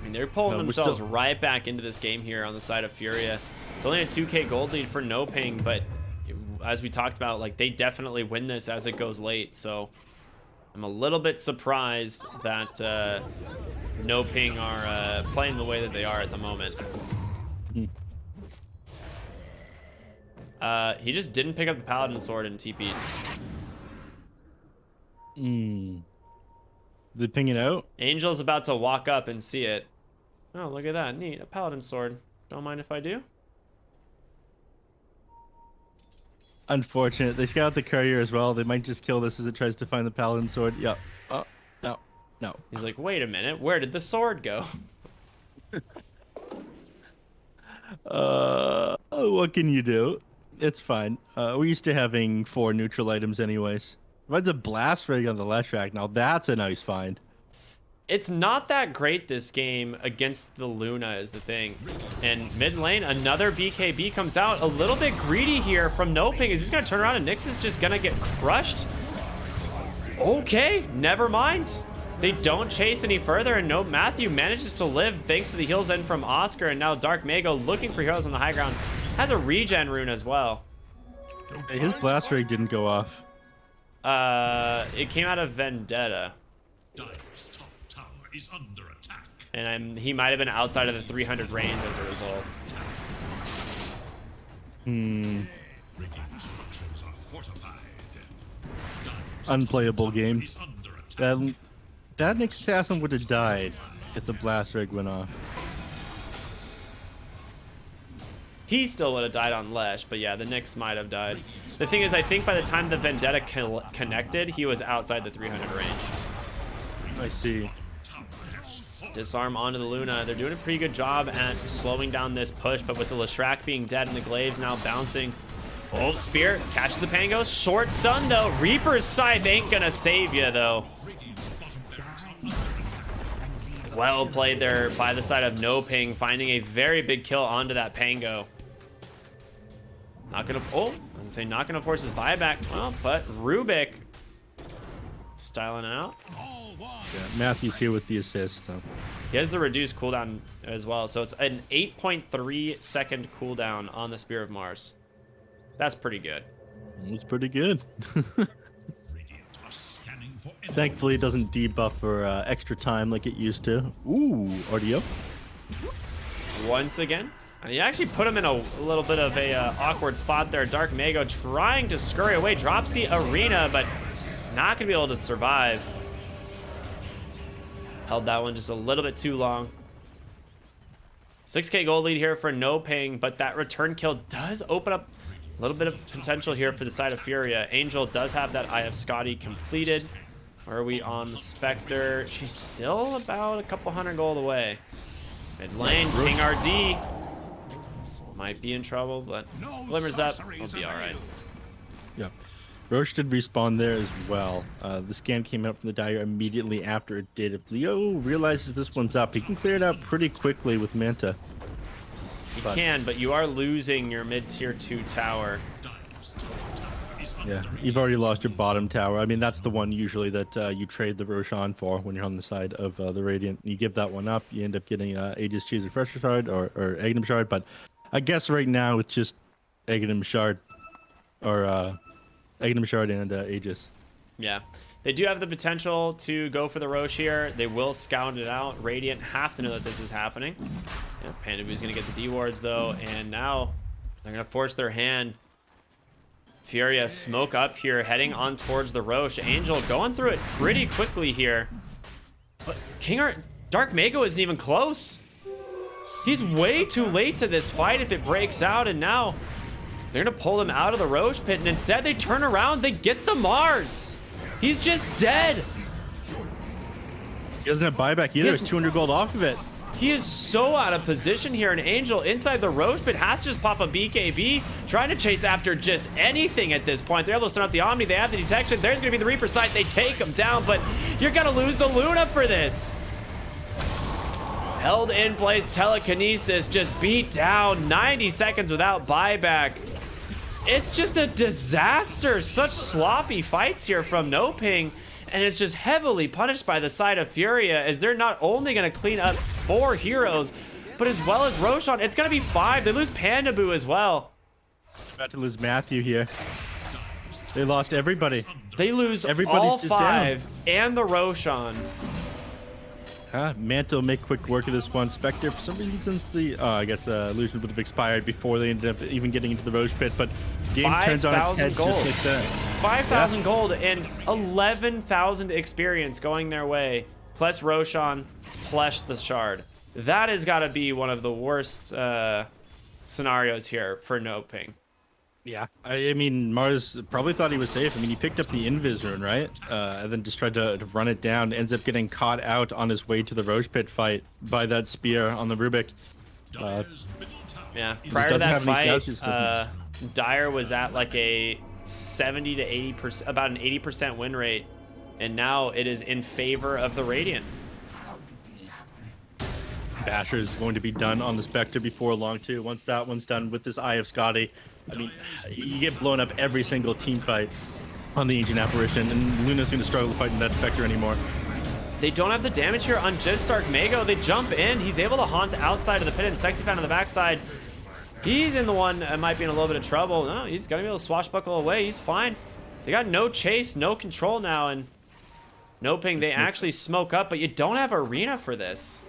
mean, they're pulling themselves right back into this game here on the side of Furia. It's only a 2k gold lead for NoPing, but as we talked about, like, they definitely win this as it goes late, so I'm a little bit surprised that NoPing are playing the way that they are at the moment. He just didn't pick up the Paladin Sword and TP'd. Did they ping it out? Angel's about to walk up and see it. Oh, look at that. Neat. A Paladin Sword. Don't mind if I do. Unfortunate. They scout the courier as well. They might just kill this as it tries to find the Paladin Sword. Yep. Oh, no. He's like, wait a minute. Where did the sword go? What can you do? It's fine. We're used to having 4 neutral items anyways. Finds a Blast Rig on the Leshrac. Now that's a nice find. It's not that great this game against the Luna is the thing. And mid lane, another BKB comes out. A little bit greedy here from NoPing. Is he's going to turn around and Nyx is just going to get crushed? Okay, never mind. They don't chase any further, and Matthew manages to live thanks to the heals in from Oscar, and now Dark Mago looking for heroes on the high ground. Has a regen rune as well. Hey, his Blast Rig didn't go off. It came out of Vendetta. Dire's top tower is under attack. And he might have been outside of the 300 range as a result. Rigging structures are fortified. Unplayable game. That Nyx Assassin would have died if the Blast Rig went off. He still would have died on Lesh, but yeah, the Nyx might have died. The thing is, I think by the time the Vendetta connected, he was outside the 300 range. I see. Disarm onto the Luna. They're doing a pretty good job at slowing down this push, but with the Leshrac being dead and the Glaives now bouncing. Oh, Spear catches the Pango. Short stun, though. Reaper's Scythe ain't gonna save you, though. Well played there by the side of NoPing, finding a very big kill onto that Pango. Not gonna, oh, I was gonna say not gonna force his buyback. Well, but Rubik styling out. Yeah, Matthew's here with the assist. So. He has the reduced cooldown as well, so it's an 8.3 second cooldown on the Spear of Mars. That's pretty good. It's pretty good. Thankfully, it doesn't debuff for extra time like it used to. Ooh, RDO. Once again, and he actually put him in a little bit of a awkward spot there. Dark Mago trying to scurry away, drops the arena, but not gonna be able to survive. Held that one just a little bit too long. 6k gold lead here for NoPing, but that return kill does open up a little bit of potential here for the side of Furia. Angel does have that Eye of Scotty completed. Where are we on the Spectre? She's still about a couple hundred gold away. Mid lane, King RD might be in trouble, but glimmers up, we'll be all right. Yeah. Roche did respawn there as well. The scan came out from the Dire immediately after it did. If Leo realizes this one's up, he can clear it out pretty quickly with Manta. You can, but you are losing your mid-tier 2 tower. Yeah, you've already lost your bottom tower. I mean, that's the one usually that you trade the Roshan for when you're on the side of the Radiant. You give that one up, you end up getting Aegis Cheese Refresher Shard or Aghanim Shard, but I guess right now it's just Aghanim Shard or Aghanim Shard and Aegis. Yeah, they do have the potential to go for the Roche here. They will scout it out. Radiant have to know that this is happening. Yeah, Pandabu's going to get the D-wards, though, and now they're going to force their hand. Furia smoke up here, heading on towards the Roche. Angel going through it pretty quickly here. But Dark Mago isn't even close. He's way too late to this fight if it breaks out, and now they're going to pull him out of the Roche pit, and instead they turn around, they get the Mars. He's just dead. He doesn't have buyback either. It's 200 gold off of it. He is so out of position here, and Angel inside the Roche pit has to just pop a BKB, trying to chase after just anything at this point. They're able to stun out the Omni, they have the detection. There's going to be the Reaper sight. They take him down, but you're going to lose the Luna for this. Held in place, telekinesis, just beat down, 90 seconds without buyback. It's just a disaster. Such sloppy fights here from NoPing. And it's just heavily punished by the side of Furia, as they're not only going to clean up 4 heroes, but as well as Roshan. It's going to be 5. They lose Pandabu as well. About to lose Matthew here. They lost everybody. They lose all 5 and the Roshan. Manta will make quick work of this one. Spectre, for some reason, since the I guess the illusion would have expired before they ended up even getting into the Roche pit, but game turns on its head gold. just like that. 5,000 gold and 11,000 experience going their way, plus Roshan, plus the Shard. That has got to be one of the worst scenarios here for NoPing. Yeah, I mean, Mars probably thought he was safe. I mean, he picked up the Invis rune, right? And then just tried to run it down. Ends up getting caught out on his way to the Roche pit fight by that spear on the Rubik. Yeah, prior to that fight, Dire was at like a 70 to 80%, about an 80% win rate, and now it is in favor of the Radiant. Basher is going to be done on the Spectre before long too. Once that one's done with this Eye of Scotty, I mean, you get blown up every single team fight on the Ancient Apparition, and Luna's going to struggle to fight in that Spectre anymore. They don't have the damage here on just Dark Mago. They jump in. He's able to haunt outside of the pit, and Sexy Fan on the backside. He's in the one that might be in a little bit of trouble. No, he's going to be able to swashbuckle away. He's fine. They got no chase, no control now, and NoPing, they actually smoke up, but you don't have arena for this.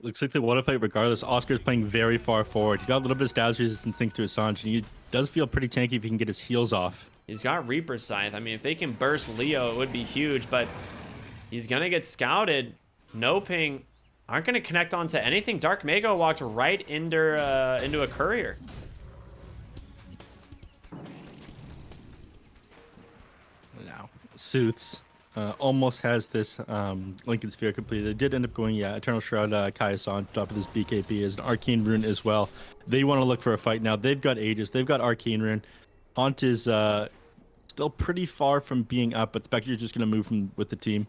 Looks like they want to fight regardless. Oscar's playing very far forward. He's got a little bit of stab resistance thanks to Assange, and he does feel pretty tanky if he can get his heals off. He's got Reaper Scythe. I mean, if they can burst Leo, it would be huge, but he's going to get scouted. NoPing, aren't going to connect onto anything. Dark Mago walked right into a courier. Now, Suits almost has this Lincoln Sphere completed. They did end up going, Eternal Shroud Kaios on top of this BKB as an Arcane Rune as well. They want to look for a fight now. They've got Aegis. They've got Arcane Rune. Haunt is still pretty far from being up, but Spectre's just going to move with the team.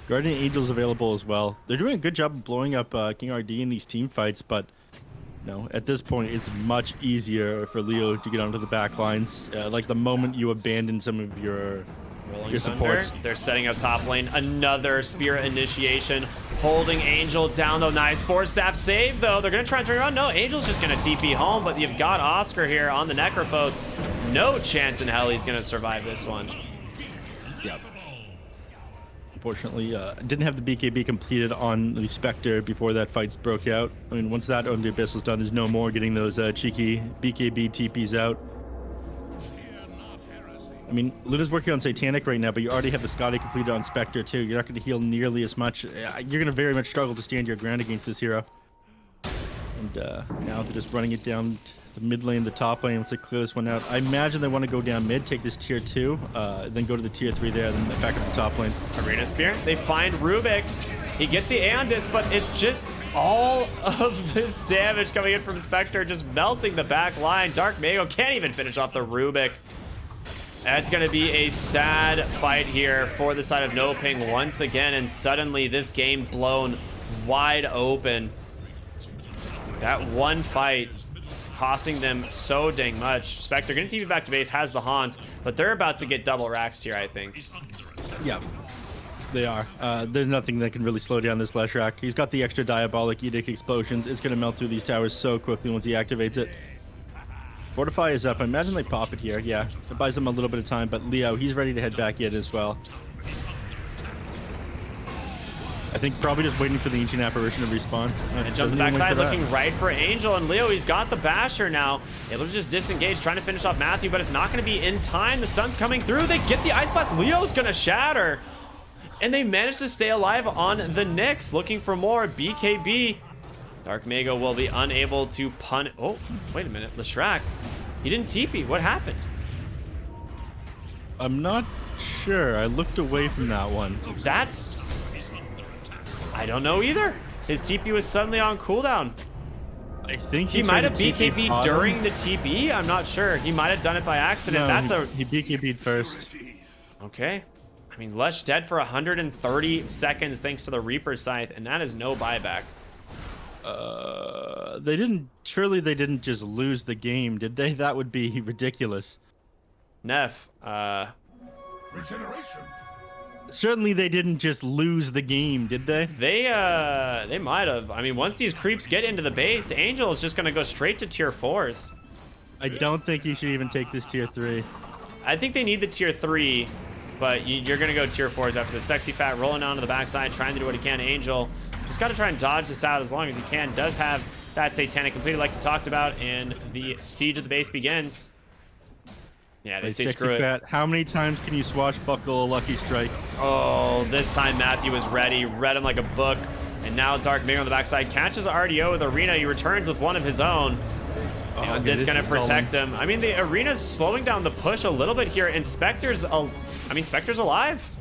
Guardian Angel's available as well. They're doing a good job of blowing up King RD in these team fights, but at this point, it's much easier for Leo to get onto the back lines. Like the moment you abandon some of your supports. They're setting up top lane. Another Spirit initiation. Holding Angel down, though. Nice Force Staff save, though. They're going to try and turn around. No, Angel's just going to TP home, but you've got Oscar here on the Necrophos. No chance in hell he's going to survive this one. Yep. Unfortunately, didn't have the BKB completed on the Spectre before that fight broke out. I mean, once that on the Abyss was done, there's no more getting those cheeky BKB TPs out. I mean, Luna's working on Satanic right now, but you already have the Scotty completed on Spectre too. You're not going to heal nearly as much. You're going to very much struggle to stand your ground against this hero. And now they're just running it down the mid lane, the top lane. Once they clear this one out, I imagine they want to go down mid, take this tier 2, then go to the tier 3 there, then back up the top lane. Arena Spear. They find Rubik. He gets the Aeon Disc, but it's just all of this damage coming in from Spectre, just melting the back line. Dark Mago can't even finish off the Rubik. That's going to be a sad fight here for the side of NoPing once again, and suddenly this game blown wide open. That one fight costing them so dang much. Spectre going to TP back to base, has the Haunt, but they're about to get double racks here, I think. Yeah, they are. There's nothing that can really slow down this Leshrac. He's got the extra Diabolic Edict explosions. It's going to melt through these towers so quickly once he activates it. Fortify is up. I imagine they pop it here. Yeah, it buys them a little bit of time, but Leo, he's ready to head back in as well. I think probably just waiting for the Ancient Apparition to respawn. And jump the backside, looking right for Angel, and Leo, he's got the Basher now. Able to just disengage, trying to finish off Matthew, but it's not going to be in time. The stun's coming through. They get the Ice Blast. Leo's going to shatter. And they managed to stay alive on the Nyx, looking for more. BKB. Dark Mago will be unable to pun. Oh, wait a minute. Leshrac, he didn't TP. What happened? I'm not sure. I looked away from that one. That's... I don't know either. His TP was suddenly on cooldown. I think he might have BKB'd during the TP. I'm not sure. He might have done it by accident. No, he BKB'd first. Okay. I mean, Lesh dead for 130 seconds thanks to the Reaper Scythe, and that is no buyback. Surely they didn't just lose the game, did they? That would be ridiculous. Neph, Regeneration. Certainly they didn't just lose the game, did they? They might have. I mean, once these creeps get into the base, Angel is just going to go straight to tier 4s. I don't think you should even take this tier 3. I think they need the tier 3, but you're going to go tier 4s after the Sexy Fat rolling onto the backside, trying to do what he can. Angel just got to try and dodge this out as long as he can. Does have that Satanic completed like we talked about, and the siege of the base begins. Yeah, they say screw it. Fat, how many times can you swashbuckle a Lucky Strike? Oh, this time Matthew was ready, read him like a book, and now Dark Mago on the backside catches RDO with Arena. He returns with one of his own. And this is going to protect him. I mean, the Arena's slowing down the push a little bit here, and Spectre's alive.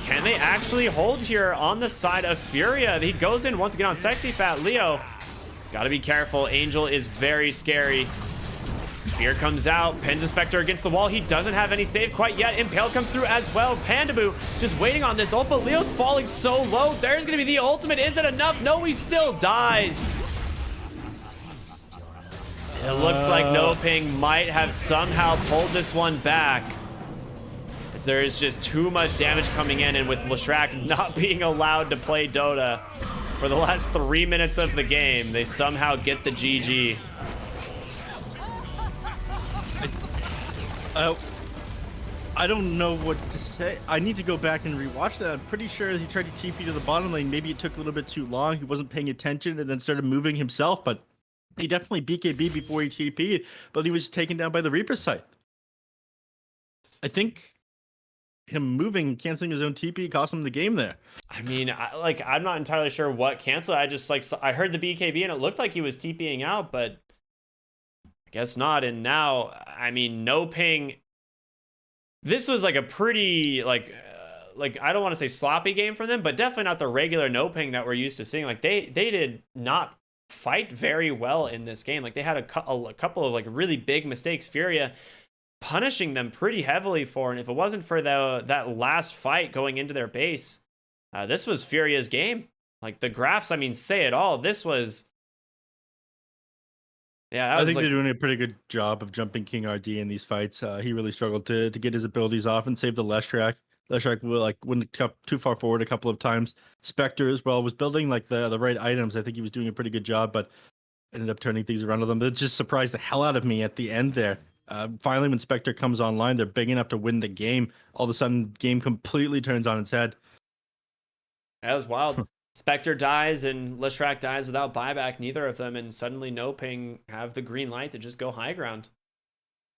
Can they actually hold here on the side of Furia? He goes in once again on Sexy Fat. Leo, gotta be careful. Angel is very scary. Spear comes out, pins the Spectre against the wall. He doesn't have any save quite yet. Impale comes through as well. Pandaboo just waiting on this ult, but Leo's falling so low. There's gonna be the ultimate. Is it enough? No, he still dies. It looks like NoPing might have somehow pulled this one back, as there is just too much damage coming in, and with Leshrac not being allowed to play Dota for the last 3 minutes of the game, they somehow get the GG. I don't know what to say. I need to go back and rewatch that. I'm pretty sure he tried to TP to the bottom lane. Maybe it took a little bit too long. He wasn't paying attention and then started moving himself, but he definitely BKB before he TP'd, but he was taken down by the Reaper Scythe. I think him moving, canceling his own TP, cost him the game there. I mean, I'm not entirely sure what canceled. I just I heard the BKB and it looked like he was TPing out, but I guess not. And now, I mean, NoPing. This was like a pretty I don't want to say sloppy game for them, but definitely not the regular NoPing that we're used to seeing. Like they did not fight very well in this game. Like they had a couple of like really big mistakes. Furia punishing them pretty heavily for, and if it wasn't for that last fight going into their base, this was Furia's game. Like the graphs, I mean, say it all. This was, yeah. I think they're doing a pretty good job of jumping King RD in these fights. He really struggled to get his abilities off and save the Leshrac. Leshrac will went too far forward a couple of times. Spectre as well was building like the right items. I think he was doing a pretty good job, but ended up turning things around with them. It just surprised the hell out of me at the end there. Finally, when Spectre comes online, they're big enough to win the game. All of a sudden, game completely turns on its head. That was wild. Spectre dies and Leshrac dies without buyback, neither of them, and suddenly NoPing have the green light to just go high ground.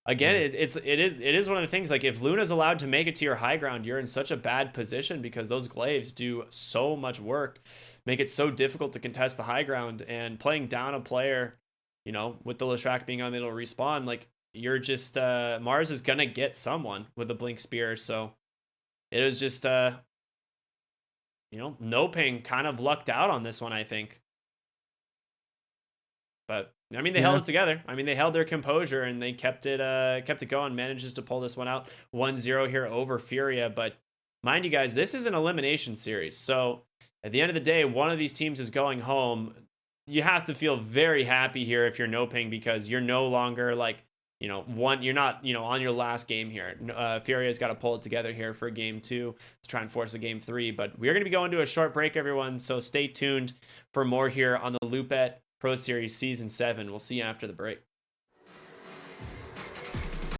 Again, it is one of the things, like if Luna's allowed to make it to your high ground, you're in such a bad position because those glaives do so much work, make it so difficult to contest the high ground, and playing down a player, you know, with the Leshrac being unable to respawn, like you're just Mars is gonna get someone with a blink spear. So it was just you know, NoPing kind of lucked out on this one, I think. But I mean, they held it together. I mean, they held their composure and they kept it going. Manages to pull this one out 1-0 here over Furia. But mind you guys, this is an elimination series. So at the end of the day, one of these teams is going home. You have to feel very happy here if you're NoPing, because you're no longer like, you know, you're not, you know, on your last game here. Furia's got to pull it together here for game 2 to try and force a game 3. But we're going to be going to a short break, everyone. So stay tuned for more here on the Loopet Pro Series Season 7. We'll see you after the break.